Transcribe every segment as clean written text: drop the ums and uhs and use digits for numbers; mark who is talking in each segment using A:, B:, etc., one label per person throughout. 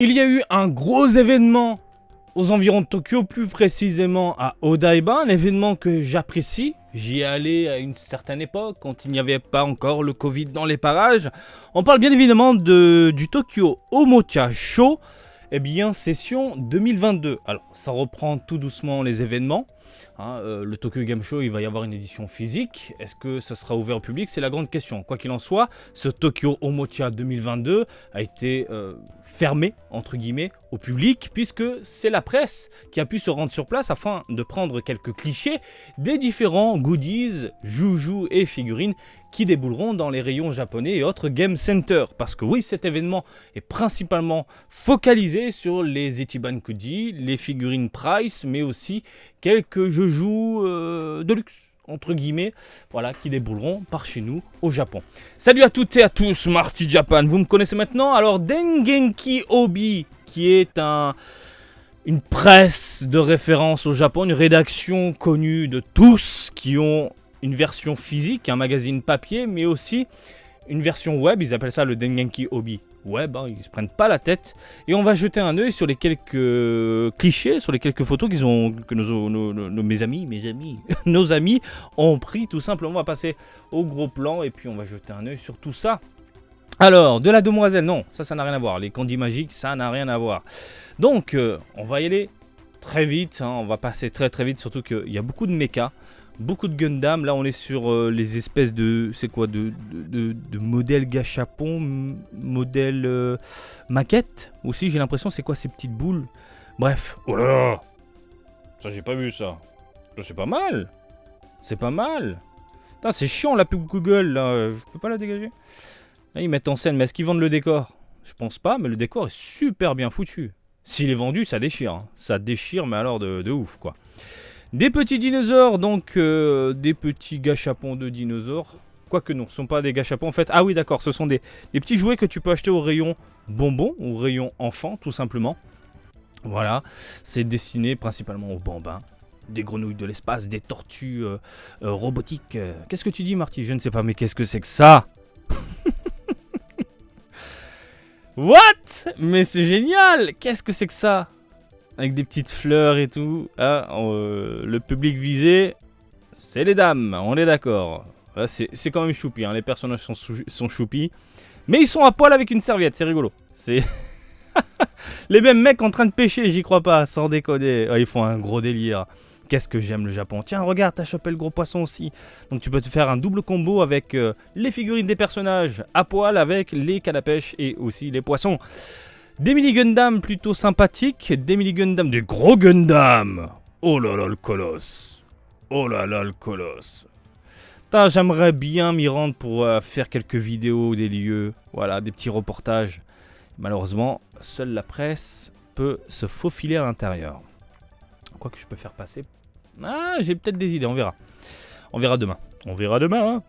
A: Il y a eu un gros événement aux environs de Tokyo, plus précisément à Odaiba, un événement que j'apprécie. J'y allais à une certaine époque, quand il n'y avait pas encore le Covid dans les parages. On parle bien évidemment du Tokyo Omocha Show, session 2022. Alors, ça reprend tout doucement les événements. Le Tokyo Game Show, il va y avoir une édition physique. Est-ce que ça sera ouvert au public? C'est la grande question. Quoi qu'il en soit, ce Tokyo Omocha 2022 a été fermé, entre guillemets, au public, puisque c'est la presse qui a pu se rendre sur place afin de prendre quelques clichés des différents goodies, joujoux et figurines qui débouleront dans les rayons japonais et autres game centers. Parce que oui, cet événement est principalement focalisé sur les Ichiban Kuji, les figurines Price, mais aussi quelques joujoux de luxe, entre guillemets, voilà, qui débouleront par chez nous au Japon. Salut à toutes et à tous, Marty Japan, vous me connaissez maintenant. Alors, Dengenki Obi, qui est une presse de référence au Japon, une rédaction connue de tous qui ont une version physique, un magazine papier, mais aussi une version web. Ils appellent ça le Dengenki Obi web, ils se prennent pas la tête. Et on va jeter un œil sur les quelques clichés, sur les quelques photos que mes amis, nos amis ont pris. Tout simplement, on va passer au gros plan et puis on va jeter un œil sur tout ça. Alors, de la demoiselle, non, ça n'a rien à voir. Les candies magiques, ça n'a rien à voir. Donc, on va y aller très vite, on va passer très très vite, surtout qu'il y a beaucoup de mechas. Beaucoup de Gundam, là on est sur les espèces de, c'est quoi, de modèles gachapon, modèles maquettes aussi, j'ai l'impression, c'est quoi ces petites boules. Bref, oh là là, ça j'ai pas vu ça, c'est pas mal, Putain, c'est chiant la pub Google là, je peux pas la dégager. Là ils mettent en scène, mais est-ce qu'ils vendent le décor? Je pense pas, mais le décor est super bien foutu. S'il est vendu, ça déchire, ça déchire, mais alors de ouf quoi. Des petits dinosaures, donc des petits gâchapons de dinosaures. Quoique non, ce ne sont pas des gâchapons en fait. Ah oui d'accord, ce sont des petits jouets que tu peux acheter au rayon bonbons, ou au rayon enfants tout simplement. Voilà, c'est destiné principalement aux bambins. Des grenouilles de l'espace, des tortues robotiques. Qu'est-ce que tu dis Marty? Je ne sais pas, mais qu'est-ce que c'est que ça? What? Mais c'est génial! Qu'est-ce que c'est que ça? Avec des petites fleurs et tout. Le public visé, c'est les dames, on est d'accord. C'est quand même choupi, les personnages sont choupis. Mais ils sont à poil avec une serviette, c'est rigolo. C'est les mêmes mecs en train de pêcher, j'y crois pas, sans déconner. Ils font un gros délire. Qu'est-ce que j'aime le Japon. Tiens, regarde, t'as chopé le gros poisson aussi. Donc tu peux te faire un double combo avec les figurines des personnages à poil, avec les cannes à pêche et aussi les poissons. Des mini Gundam plutôt sympathiques, des mini Gundam, des gros Gundam. Oh là là le colosse. J'aimerais bien m'y rendre pour faire quelques vidéos des lieux, voilà, des petits reportages. Malheureusement, seule la presse peut se faufiler à l'intérieur. Quoi que je peux faire passer. J'ai peut-être des idées, on verra. On verra demain.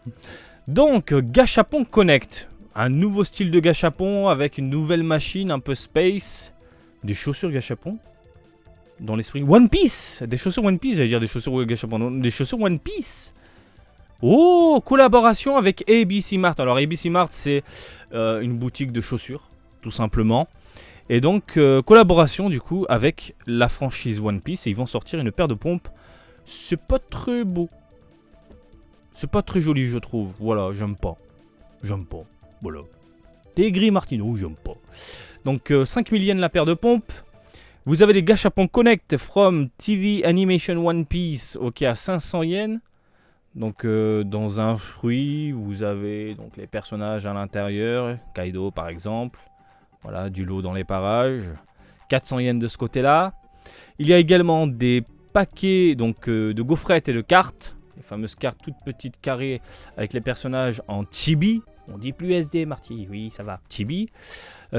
A: Donc, Gachapon Connect. Un nouveau style de gachapon avec une nouvelle machine un peu space. Des chaussures gachapon. Dans l'esprit One Piece. Des chaussures One Piece, j'allais dire des chaussures gachapon. Non, des chaussures One Piece. Oh, collaboration avec ABC Mart. Alors ABC Mart, c'est une boutique de chaussures, tout simplement. Et donc, collaboration du coup avec la franchise One Piece. Et ils vont sortir une paire de pompes. C'est pas très beau. C'est pas très joli, je trouve. Voilà, j'aime pas. Voilà. T'es gris Martino, j'aime pas. Donc 5000 yens la paire de pompes. Vous avez des gachapons Connect from TV Animation One Piece, ok, à 500 yens. Donc dans un fruit, vous avez donc les personnages à l'intérieur, Kaido par exemple. Voilà, du lot dans les parages. 400 yens de ce côté-là. Il y a également des paquets donc de gaufrettes et de cartes. Les fameuses cartes toutes petites carrées avec les personnages en chibi. On dit plus SD, Marty. Oui, ça va. Chibi.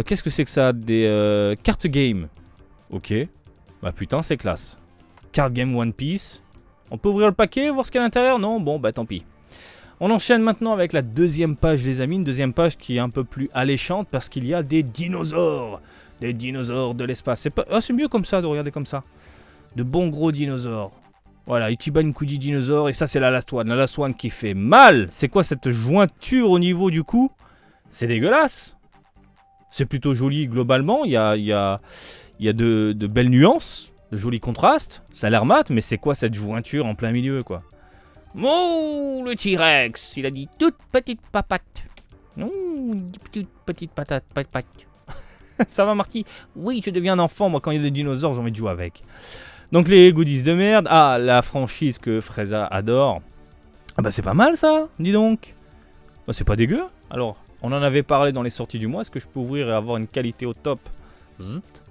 A: Qu'est-ce que c'est que ça? Des cartes game. Ok. Bah putain, c'est classe. Card game One Piece. On peut ouvrir le paquet, voir ce qu'il y a à l'intérieur? Non? Bon, bah tant pis. On enchaîne maintenant avec la deuxième page, les amis. Une deuxième page qui est un peu plus alléchante parce qu'il y a des dinosaures. Des dinosaures de l'espace. C'est mieux comme ça, de regarder comme ça. De bons gros dinosaures. Voilà, Ichiban Kuji dinosaure, et ça c'est la last one. La last one qui fait mal. C'est quoi cette jointure au niveau du cou? C'est dégueulasse. C'est plutôt joli globalement, il y a de belles nuances, de jolis contrastes. Ça a l'air mat, mais c'est quoi cette jointure en plein milieu, quoi? Oh, le T-Rex, il a dit toute petite papate. Oh, toute petite patate, patate. Ça va, Marquis? Oui, je deviens un enfant, moi, quand il y a des dinosaures, j'ai envie de jouer avec. Donc les goodies de merde. Ah, la franchise que Freza adore. Ah bah c'est pas mal ça, dis donc. Bah c'est pas dégueu. Alors, on en avait parlé dans les sorties du mois. Est-ce que je peux ouvrir et avoir une qualité au top? Zzt.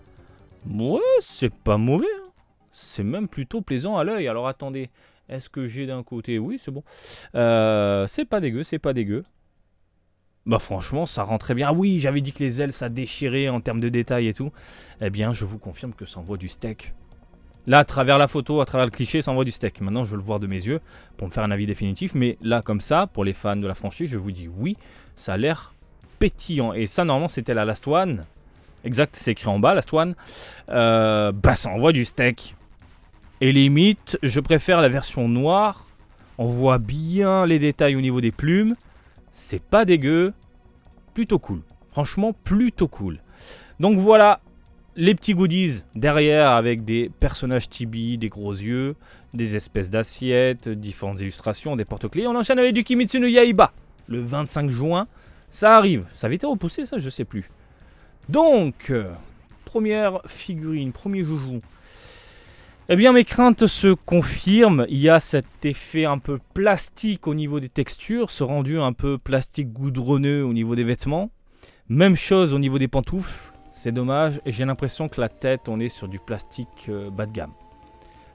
A: Ouais, c'est pas mauvais. Hein. C'est même plutôt plaisant à l'œil. Alors attendez, est-ce que j'ai d'un côté? Oui, c'est bon. C'est pas dégueu, c'est pas dégueu. Bah franchement, ça rend très bien. Ah oui, j'avais dit que les ailes, ça déchirait en termes de détails et tout. Eh bien, je vous confirme que ça envoie du steak. Là, à travers la photo, à travers le cliché, ça envoie du steak. Maintenant, je veux le voir de mes yeux pour me faire un avis définitif. Mais là, comme ça, pour les fans de la franchise, je vous dis oui, ça a l'air pétillant. Et ça, normalement, c'était la Last One. Exact, c'est écrit en bas, Last One. Bah, ça envoie du steak. Et limite, je préfère la version noire. On voit bien les détails au niveau des plumes. C'est pas dégueu. Plutôt cool. Franchement, plutôt cool. Donc voilà. Les petits goodies derrière avec des personnages chibi, des gros yeux, des espèces d'assiettes, différentes illustrations, des porte-clés. On enchaîne avec du Kimetsu no Yaiba. Le 25 juin, ça arrive. Ça avait été repoussé ça, je sais plus. Donc, première figurine, premier joujou. Eh bien mes craintes se confirment. Il y a cet effet un peu plastique au niveau des textures, ce rendu un peu plastique goudronneux au niveau des vêtements. Même chose au niveau des pantoufles. C'est dommage, et j'ai l'impression que la tête, on est sur du plastique bas de gamme.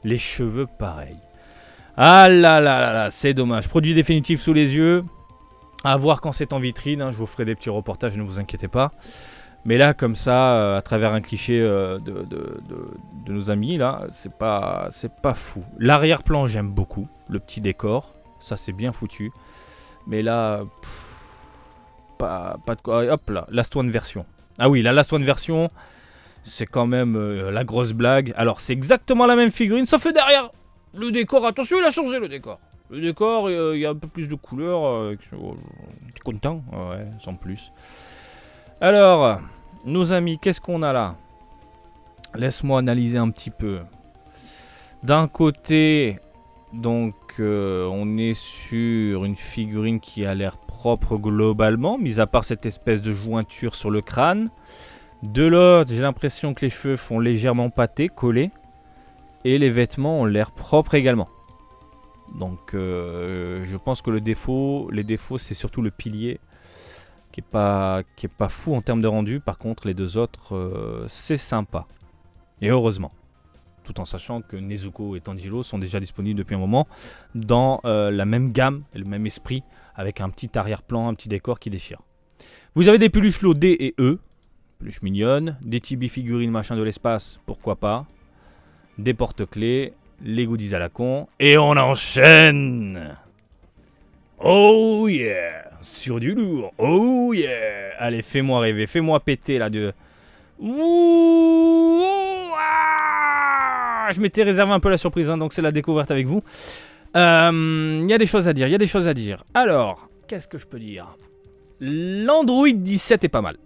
A: Les cheveux, pareil. Ah là là là là, c'est dommage. Produit définitif sous les yeux. À voir quand c'est en vitrine. Hein, je vous ferai des petits reportages, ne vous inquiétez pas. Mais là, comme ça, à travers un cliché de nos amis, là, c'est pas fou. L'arrière-plan, j'aime beaucoup. Le petit décor, ça c'est bien foutu. Mais là, pas de quoi. Hop là, Last One version. Ah oui, la Last One version, c'est quand même la grosse blague. Alors, c'est exactement la même figurine, sauf que derrière, le décor, attention, il a changé le décor. Le décor, il y a un peu plus de couleurs. Je suis content, ouais, sans plus. Alors, nos amis, qu'est-ce qu'on a là? Laisse-moi analyser un petit peu. D'un côté, donc, on est sur une figurine qui a l'air propre globalement, mis à part cette espèce de jointure sur le crâne. De l'autre, j'ai l'impression que les cheveux font légèrement pâter, collés. Et les vêtements ont l'air propres également. Donc, je pense que les défauts, c'est surtout le pilier qui est pas fou en termes de rendu. Par contre, les deux autres, c'est sympa. Et heureusement. Tout en sachant que Nezuko et Tanjiro sont déjà disponibles depuis un moment dans la même gamme et le même esprit, avec un petit arrière-plan, un petit décor qui déchire. Vous avez des peluches lots D et E, peluches mignonnes, des chibi figurines machin de l'espace, pourquoi pas, des porte-clés, les goodies à la con, et on enchaîne. Oh yeah, sur du lourd, oh yeah. Allez, fais-moi rêver, fais-moi péter là de... Ouh, ah, je m'étais réservé un peu la surprise, hein, donc c'est la découverte avec vous. Il y a des choses à dire, Alors, qu'est-ce que je peux dire? L'Android 17 est pas mal.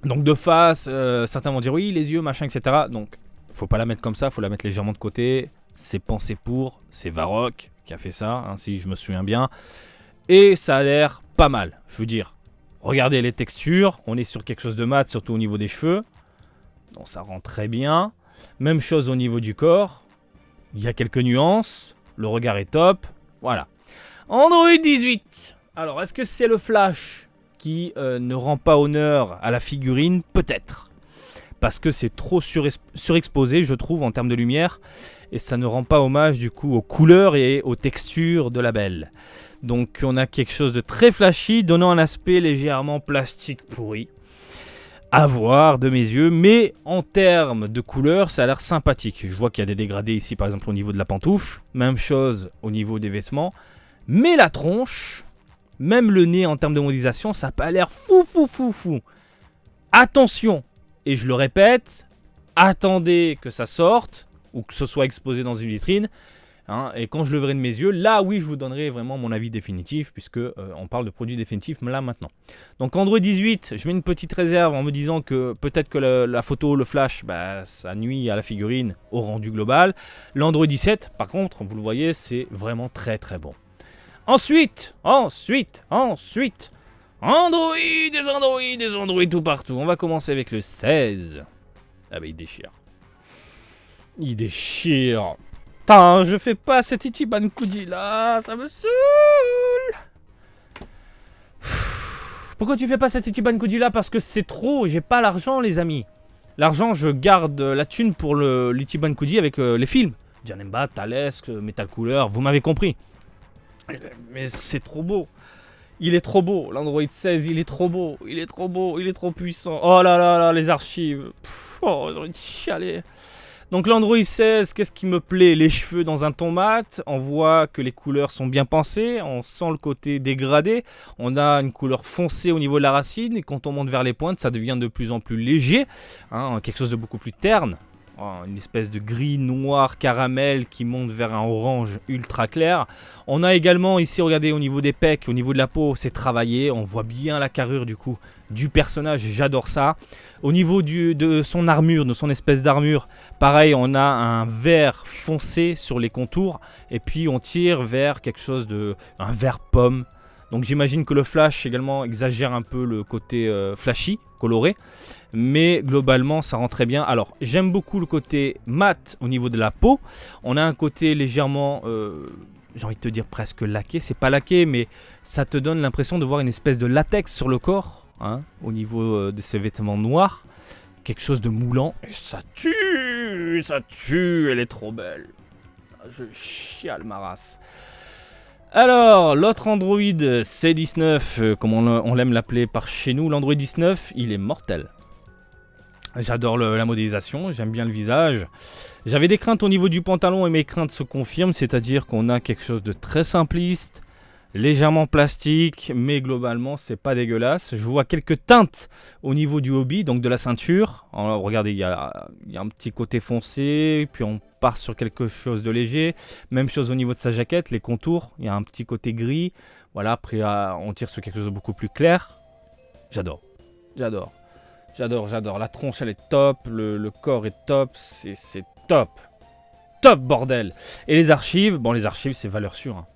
A: Donc de face, certains vont dire oui, les yeux, machin, etc. Donc, faut pas la mettre comme ça, faut la mettre légèrement de côté. C'est pensé pour, c'est Varrock qui a fait ça, hein, si je me souviens bien. Et ça a l'air pas mal, je veux dire. Regardez les textures, on est sur quelque chose de mat, surtout au niveau des cheveux. Donc ça rend très bien. Même chose au niveau du corps. Il y a quelques nuances. Le regard est top. Voilà. Android 18. Alors, est-ce que c'est le flash qui ne rend pas honneur à la figurine? Peut-être. Parce que c'est trop surexposé, je trouve, en termes de lumière. Et ça ne rend pas hommage, du coup, aux couleurs et aux textures de la belle. Donc, on a quelque chose de très flashy, donnant un aspect légèrement plastique pourri. À voir de mes yeux, mais en termes de couleurs, ça a l'air sympathique. Je vois qu'il y a des dégradés ici, par exemple, au niveau de la pantoufle. Même chose au niveau des vêtements. Mais la tronche, même le nez en termes de modélisation, ça n'a pas l'air fou. Attention, et je le répète, attendez que ça sorte, ou que ce soit exposé dans une vitrine. Hein, et quand je le verrai de mes yeux, là oui je vous donnerai vraiment mon avis définitif, puisque on parle de produits définitifs là maintenant. Donc Android 18, je mets une petite réserve en me disant que peut-être que la photo, le flash, bah, ça nuit à la figurine, au rendu global. L'Android 17, par contre, vous le voyez, c'est vraiment très très bon. Ensuite, Android, des Android tout partout. On va commencer avec le 16. Ah bah il déchire. Il déchire. Putain, je fais pas cet Ichiban Kuji là, ça me saoule. Pourquoi tu fais pas cet Ichiban Kuji là? Parce que c'est trop, j'ai pas l'argent les amis. L'argent, je garde la thune pour l'Ichiban Kuji avec les films. Janemba, Thalesque, Metal Cooler, vous m'avez compris. Mais c'est trop beau. Il est trop beau, l'Android 16, il est trop beau, il est trop puissant. Oh là là là, les archives. Oh, j'ai envie de chialer. Donc l'Android 16, qu'est-ce qui me plaît? Les cheveux dans un ton mat, on voit que les couleurs sont bien pensées, on sent le côté dégradé, on a une couleur foncée au niveau de la racine, et quand on monte vers les pointes, ça devient de plus en plus léger, hein, quelque chose de beaucoup plus terne, une espèce de gris noir caramel qui monte vers un orange ultra clair. On a également ici, regardez, au niveau des pecs, au niveau de la peau, c'est travaillé, on voit bien la carrure du coup du personnage, j'adore ça. Au niveau de son armure, de son espèce d'armure, pareil, on a un vert foncé sur les contours, et puis on tire vers quelque chose de... un vert pomme. Donc j'imagine que le flash également exagère un peu le côté flashy, coloré, mais globalement ça rend très bien. Alors j'aime beaucoup le côté mat au niveau de la peau. On a un côté légèrement, j'ai envie de te dire presque laqué, c'est pas laqué, mais ça te donne l'impression de voir une espèce de latex sur le corps, hein, au niveau de ses vêtements noirs. Quelque chose de moulant, et ça tue, elle est trop belle. Je chiale ma race. Alors, l'autre Android C19, comme on l'aime l'appeler par chez nous, l'Android 19, il est mortel. J'adore la modélisation, j'aime bien le visage. J'avais des craintes au niveau du pantalon et mes craintes se confirment, c'est-à-dire qu'on a quelque chose de très simpliste, légèrement plastique, mais globalement c'est pas dégueulasse. Je vois quelques teintes au niveau du hobby, donc de la ceinture. Alors, regardez, il y a un petit côté foncé, puis on part sur quelque chose de léger. Même chose au niveau de sa jaquette, les contours, il y a un petit côté gris. Voilà, après on tire sur quelque chose de beaucoup plus clair. J'adore. La tronche elle est top, le corps est top, c'est top. Top bordel. Et les archives, bon les archives c'est valeur sûre, hein.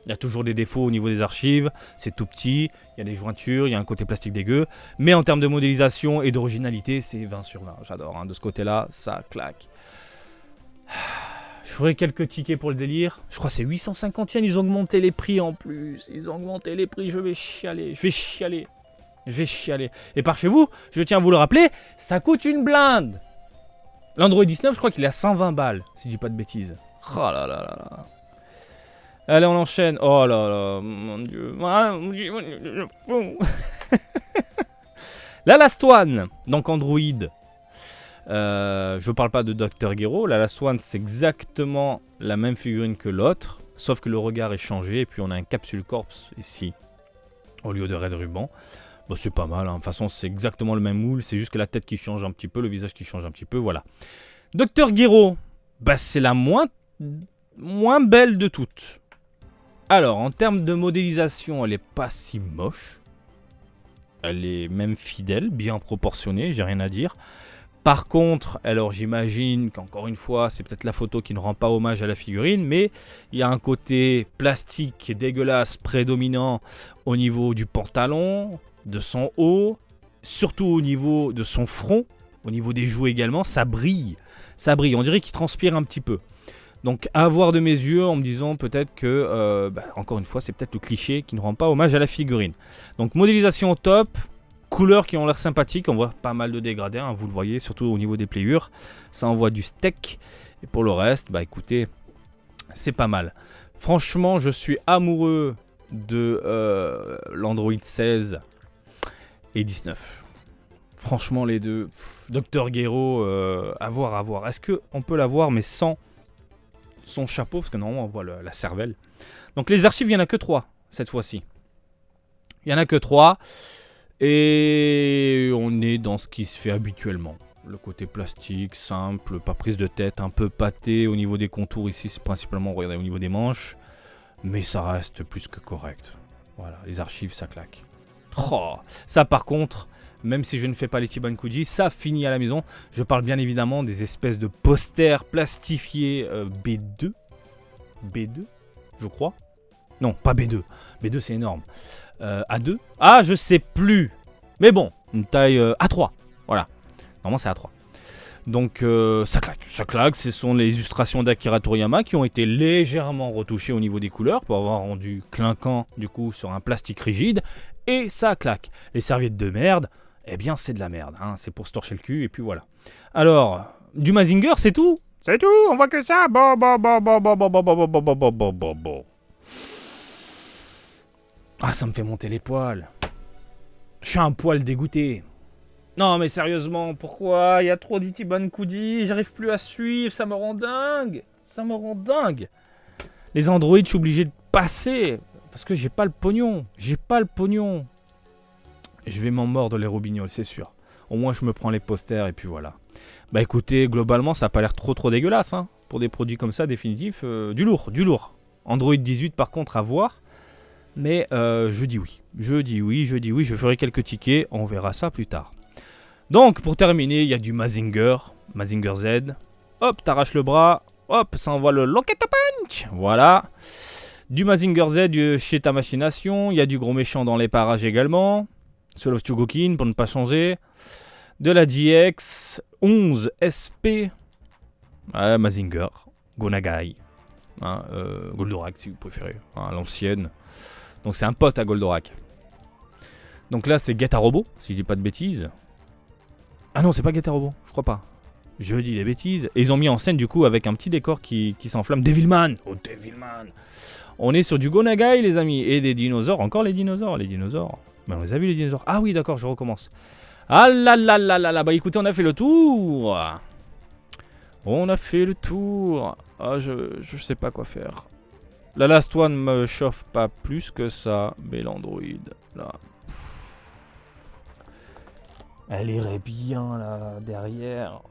A: Il y a toujours des défauts au niveau des archives, c'est tout petit, il y a des jointures, il y a un côté plastique dégueu. Mais en termes de modélisation et d'originalité, c'est 20 sur 20. J'adore, hein. De ce côté-là, ça claque. Je ferai quelques tickets pour le délire. Je crois que c'est 850 yens, ils ont augmenté les prix en plus. Ils ont augmenté les prix, je vais chialer. Et par chez vous, je tiens à vous le rappeler, ça coûte une blinde. L'Android 19, je crois qu'il est à 120 balles, si je dis pas de bêtises. Oh là là là là. Allez, on enchaîne. Oh là là, mon dieu. La Last One, donc Android. Je parle pas de Dr. Gero. La Last One, c'est exactement la même figurine que l'autre, sauf que le regard est changé et puis on a un capsule corpse ici au lieu de Red Ruban. Bon, c'est pas mal, hein. De toute façon, c'est exactement le même moule, c'est juste que la tête qui change un petit peu, le visage qui change un petit peu, voilà. Dr. Gero, bah, c'est la moins belle de toutes. Alors, en termes de modélisation, elle est pas si moche. Elle est même fidèle, bien proportionnée, j'ai rien à dire. Par contre, alors j'imagine qu'encore une fois, c'est peut-être la photo qui ne rend pas hommage à la figurine, mais il y a un côté plastique dégueulasse prédominant au niveau du pantalon, de son haut, surtout au niveau de son front, au niveau des joues également, ça brille. Ça brille, on dirait qu'il transpire un petit peu. Donc à voir de mes yeux en me disant peut-être que, encore une fois, c'est peut-être le cliché qui ne rend pas hommage à la figurine. Donc modélisation au top. Couleurs qui ont l'air sympathiques, on voit pas mal de dégradés, hein, vous le voyez, surtout au niveau des pliures. Ça envoie du steak. Et pour le reste, bah écoutez, c'est pas mal. Franchement, je suis amoureux de l'Android 16 et 19. Franchement, les deux. Dr. Gero, à voir. Est-ce qu'on peut l'avoir, mais sans son chapeau? Parce que normalement, on voit la cervelle. Donc les archives, il n'y en a que 3 cette fois-ci. Il n'y en a que 3. Et on est dans ce qui se fait habituellement. Le côté plastique, simple, pas prise de tête, un peu pâté au niveau des contours ici, c'est principalement, regardez, au niveau des manches. Mais ça reste plus que correct. Voilà, les archives, ça claque. Oh, ça par contre, même si je ne fais pas les Chibankuji, ça finit à la maison. Je parle bien évidemment des espèces de posters plastifiés B2. B2, je crois. Non, pas B2. B2, c'est énorme. A2. Ah, je sais plus. Mais bon, une taille A3. Voilà. Normalement, c'est A3. Donc, ça claque. Ce sont les illustrations d'Akira Toriyama qui ont été légèrement retouchées au niveau des couleurs pour avoir rendu clinquant, du coup, sur un plastique rigide. Et ça claque. Les serviettes de merde, eh bien, c'est de la merde. Hein. C'est pour se torcher le cul, et puis voilà. Alors, du Mazinger, c'est tout. C'est tout, on voit que ça. Bon. Ah, ça me fait monter les poils. Je suis un poil dégoûté. Non, mais sérieusement, pourquoi? Il y a trop d'Ichiban-Kudi, j'arrive plus à suivre, ça me rend dingue. Ça me rend dingue. Les androïdes, je suis obligé de passer. Parce que j'ai pas le pognon. J'ai pas le pognon. Je vais m'en mordre les robignoles, c'est sûr. Au moins, je me prends les posters et puis voilà. Bah écoutez, globalement, ça a pas l'air trop dégueulasse. Hein. Pour des produits comme ça, définitif. Du lourd. Android 18, par contre, à voir. Mais je dis oui. Je ferai quelques tickets. On verra ça plus tard. Donc, pour terminer, il y a du Mazinger Z. Hop, t'arraches le bras. Hop, ça envoie le Locket Punch. Voilà. Du Mazinger Z chez ta machination. Il y a du gros méchant dans les parages également. Soul of Chogokin, pour ne pas changer. De la GX 11 SP. Mazinger. Gonagai. Hein, Goldorak, si vous préférez. Hein, l'ancienne. Donc, c'est un pote à Goldorak. Donc là, c'est Geta Robot, si je dis pas de bêtises. Ah non, c'est pas Geta Robot, je crois pas. Je dis des bêtises. Et ils ont mis en scène du coup avec un petit décor qui s'enflamme. Devilman. Oh, Devilman. On est sur du Gonagai, les amis. Et des dinosaures. Encore les dinosaures. Ben, on les a vus, les dinosaures. Ah oui, d'accord, je recommence. Ah là là là là là. Bah écoutez, on a fait le tour. Ah, je sais pas quoi faire. La Last One me chauffe pas plus que ça. Mais l'Android, là... Elle irait bien là, derrière.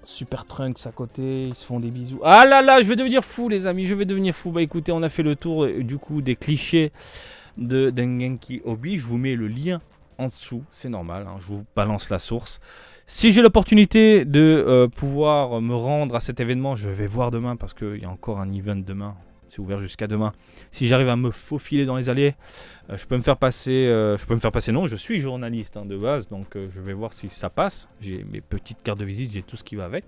A: Super Trunks à côté, ils se font des bisous. Ah là là, je vais devenir fou les amis, Bah écoutez, on a fait le tour du coup des clichés de Dengenki Obi. Je vous mets le lien en dessous, c'est normal, hein, je vous balance la source. Si j'ai l'opportunité de pouvoir me rendre à cet événement, je vais voir demain parce qu'il y a encore un event demain. C'est ouvert jusqu'à demain. Si j'arrive à me faufiler dans les allées, je peux me faire passer. Non, je suis journaliste de base, donc je vais voir si ça passe. J'ai mes petites cartes de visite, j'ai tout ce qui va avec.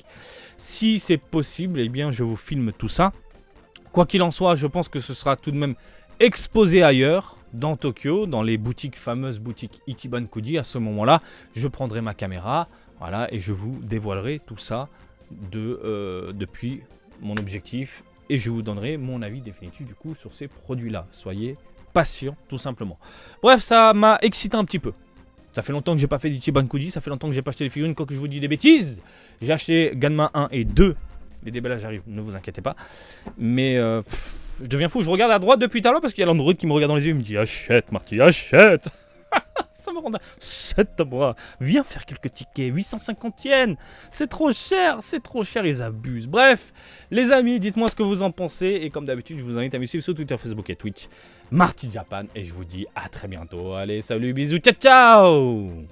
A: Si c'est possible, eh bien, je vous filme tout ça. Quoi qu'il en soit, je pense que ce sera tout de même exposé ailleurs, dans Tokyo, dans les fameuses boutiques Ichiban-Kudi. À ce moment-là, je prendrai ma caméra, voilà, et je vous dévoilerai tout ça depuis mon objectif. Et je vous donnerai mon avis définitif du coup sur ces produits-là. Soyez patients, tout simplement. Bref, ça m'a excité un petit peu. Ça fait longtemps que j'ai pas fait d'Ichiban-Kudi, ça fait longtemps que j'ai pas acheté les figurines, quoi que je vous dis des bêtises. J'ai acheté Ganma 1 et 2. Les déballages arrivent, ne vous inquiétez pas. Mais je deviens fou, je regarde à droite depuis tout à l'heure parce qu'il y a l'Android qui me regarde dans les yeux et me dit « Achète, Marty, achète !» Ça me rend... Achète ta bras. Viens faire quelques tickets. 850 yens. C'est trop cher, ils abusent. Bref, les amis, dites-moi ce que vous en pensez. Et comme d'habitude, je vous invite à me suivre sur Twitter, Facebook et Twitch. Marty Japan. Et je vous dis à très bientôt. Allez, salut, bisous, ciao, ciao.